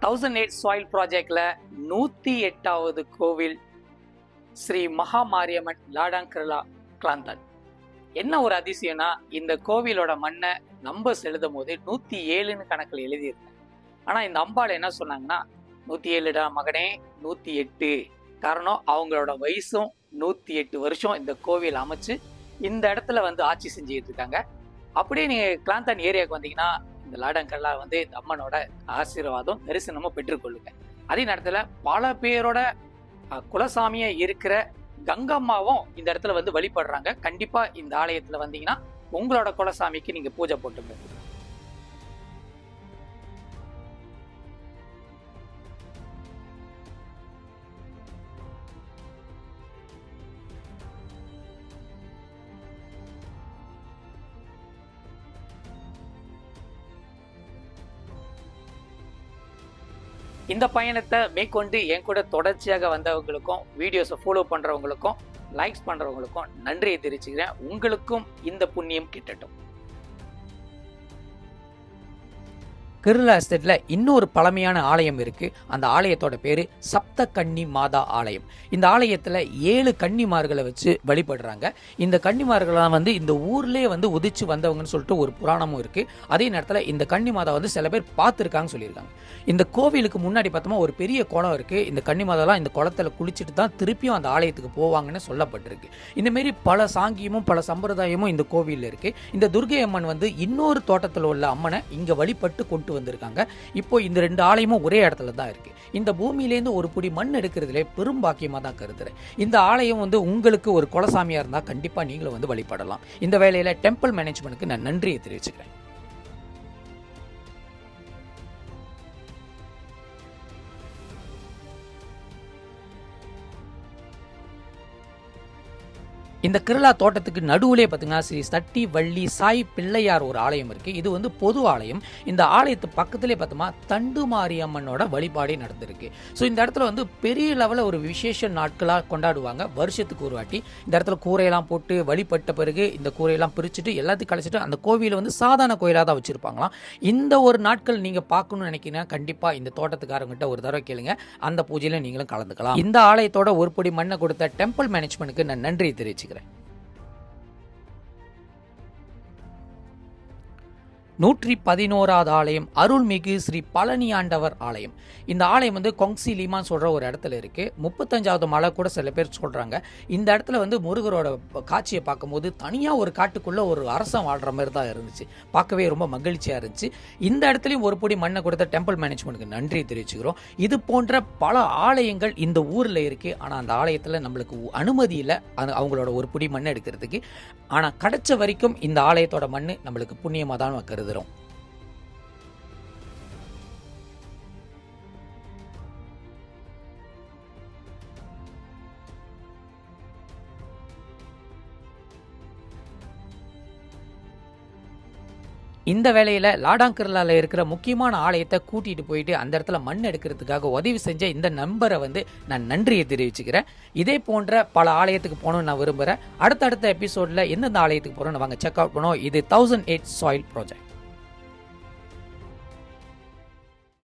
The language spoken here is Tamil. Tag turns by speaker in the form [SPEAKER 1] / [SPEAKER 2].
[SPEAKER 1] 1008 சாயில் ப்ராஜெக்ட்ல 108வது கோவில் ஸ்ரீ மகாமாரியம்மன் லாடாங்கிரலா கிளாந்தன். என்ன ஒரு அதிசயம்னா, இந்த கோவிலோட மண்ணை நம்பர்ஸ் எழுதும் போது 107ன்னு கணக்கில் எழுதியிருந்தேன். ஆனா இந்த அம்பாள் என்ன சொன்னாங்கன்னா, 107டா மகனே, 108. காரணம் அவங்களோட வயசும் 108 வருஷம் இந்த கோவில் அமைச்சு இந்த இடத்துல ஆட்சி செஞ்சுட்டு இருக்காங்க. அப்படியே நீங்க கிளாந்தன் ஏரியாவுக்கு வந்தீங்கன்னா இந்த லாடங்கர்லா இந்த அம்மனோட ஆசீர்வாதம் தரிசனமும் பெற்றுக்கொள்ளுங்க. அதே நேரத்துல பல பேரோட குலசாமியா இருக்கிற கங்கம்மாவும் இந்த இடத்துல வழிபடுறாங்க. கண்டிப்பா இந்த ஆலயத்துல வந்தீங்கன்னா உங்களோட குலசாமிக்கு நீங்க பூஜை போட்டுங்க. இந்த பயணத்தை மேற்கொண்டு என் கூட தொடர்ச்சியாக வந்தவங்களுக்கும், வீடியோஸை ஃபாலோ பண்றவங்களுக்கும், லைக்ஸ் பண்றவங்களுக்கும் நன்றியை தெரிவிச்சுக்கிறேன். உங்களுக்கும் இந்த புண்ணியம் கிட்டட்டும். கேரளா எஸ்டேட்ல இன்னொரு பழமையான ஆலயம் இருக்கு. அந்த ஆலயத்தோட பேரு சப்த கன்னி மாதா ஆலயம். இந்த ஆலயத்துல 7 கன்னிமார்களை வச்சு வழிபடுறாங்க. இந்த கன்னிமார்கள்லாம் இந்த ஊர்லயே உதிச்சு வந்தவங்கன்னு சொல்லிட்டு ஒரு புராணமும் இருக்கு. அதே நேரத்துல இந்த கன்னி மாதா சில பேர் பார்த்துருக்காங்கன்னு சொல்லியிருக்காங்க. இந்த கோவிலுக்கு முன்னாடி பார்த்தோமா ஒரு பெரிய குளம் இருக்கு. இந்த கன்னி மாதாலாம் இந்த குளத்துல குளிச்சுட்டு தான் திருப்பியும் அந்த ஆலயத்துக்கு போவாங்கன்னு சொல்லப்பட்டிருக்கு. இந்த மாதிரி பல சாங்கியமும் பல சம்பிரதாயமும் இந்த கோவில்ல இருக்கு. இந்த துர்கை அம்மன் இன்னொரு தோட்டத்தில் உள்ள அம்மனை இங்க வழிபட்டு கொண்டு வந்திருக்காங்க. இப்போ இந்த 2 ஆலயமும் ஒரே இடத்துல தான் இருக்கு. இந்த பூமியிலேருந்து ஒரு புடி மண் எடுக்கிறதுல பெரும் பாக்கியமா தான் கருதுறேன். இந்த ஆலயம் உங்களுக்கு ஒரு குலசாமியா இருந்தா கண்டிப்பா நீங்களும் வழிபடலாம். இந்த வேளையில டெம்பிள் மேனேஜ்மெண்ட்டுக்கு நான் நன்றியை தெரிவிச்சுக்கிறேன். இந்த கேரளா தோட்டத்துக்கு நடுவுலே பார்த்தீங்கன்னா ஸ்ரீ சட்டி வள்ளி சாய் பிள்ளையார் ஒரு ஆலயம் இருக்கு. இது பொது ஆலயம். இந்த ஆலயத்து பக்கத்திலே பார்த்தோமா தண்டு மாரியம்மனோட வழிபாடே நடந்திருக்கு. ஸோ இந்த இடத்துல பெரிய லெவலில் ஒரு விசேஷ நாட்களாக கொண்டாடுவாங்க. வருஷத்துக்கு ஒரு வாட்டி இந்த இடத்துல கூரையெல்லாம் போட்டு வழிபட்ட பிறகு இந்த கூரையெல்லாம் பிரிச்சுட்டு எல்லாத்தையும் கழிச்சிட்டு அந்த கோவிலை சாதாரண கோயிலாக தான் வச்சிருப்பாங்களாம். இந்த ஒரு நாட்கள் நீங்க பார்க்கணும்னு நினைக்கிறீங்கன்னா கண்டிப்பா இந்த தோட்டத்துக்காரங்கிட்ட ஒரு தடவை கேளுங்க. அந்த பூஜையில நீங்களும் கலந்துக்கலாம். இந்த ஆலயத்தோட ஒரு பொடி மண்ணை கொடுத்த டெம்பிள் மேனேஜ்மெண்ட்டுக்கு நான் நன்றி தெரிவிச்சு 111வது ஆலயம் அருள்மிகு ஸ்ரீ பழனி ஆண்டவர் ஆலயம். இந்த ஆலயம் கொங்சி லீமான் சொல்ற ஒரு இடத்துல இருக்கு. 35வது மலை கூட சில பேர் சொல்றாங்க. இந்த இடத்துல முருகரோட காட்சியை பார்க்கும்போது தனியா ஒரு காட்டுக்குள்ள ஒரு அரசன் வாழ்ற மாதிரி தான் இருந்துச்சு. பார்க்கவே ரொம்ப மகிழ்ச்சியா இருந்துச்சு. இந்த இடத்துலயும் ஒரு பொடி மண்ணை கொடுத்த டெம்பிள் மேனேஜ்மெண்ட்டுக்கு நன்றி தெரிவிச்சுக்கிறோம். இது போன்ற பல ஆலயங்கள் இந்த ஊர்ல இருக்கு. ஆனா அந்த ஆலயத்துல நம்மளுக்கு அனுமதி இல்லை அவங்களோட ஒரு பொடி மண்ணை எடுக்கிறதுக்கு. ஆனா கிடைச்ச வரைக்கும் இந்த ஆலயத்தோட மண்ணு நம்மளுக்கு புண்ணியமா தான் கருது. இந்த வேளையில லாடாங்கிரலால இருக்கிற முக்கியமான ஆலயத்தை கூட்டிட்டு போயிட்டு அந்த இடத்துல மண் எடுக்கிறதுக்காக உதவி செஞ்ச இந்த நம்பரை நான் நன்றியை தெரிவிச்சுக்கிறேன். இதே போன்ற பல ஆலயத்துக்கு போகணும்னு நான் விரும்புறேன். அடுத்தடுத்த எபிசோட்ல எந்தெந்த ஆலயத்துக்கு போறோம்னு வாங்க செக் அவுட் பண்ணுவோம். இது 1008 சாயில் ப்ராஜெக்ட்.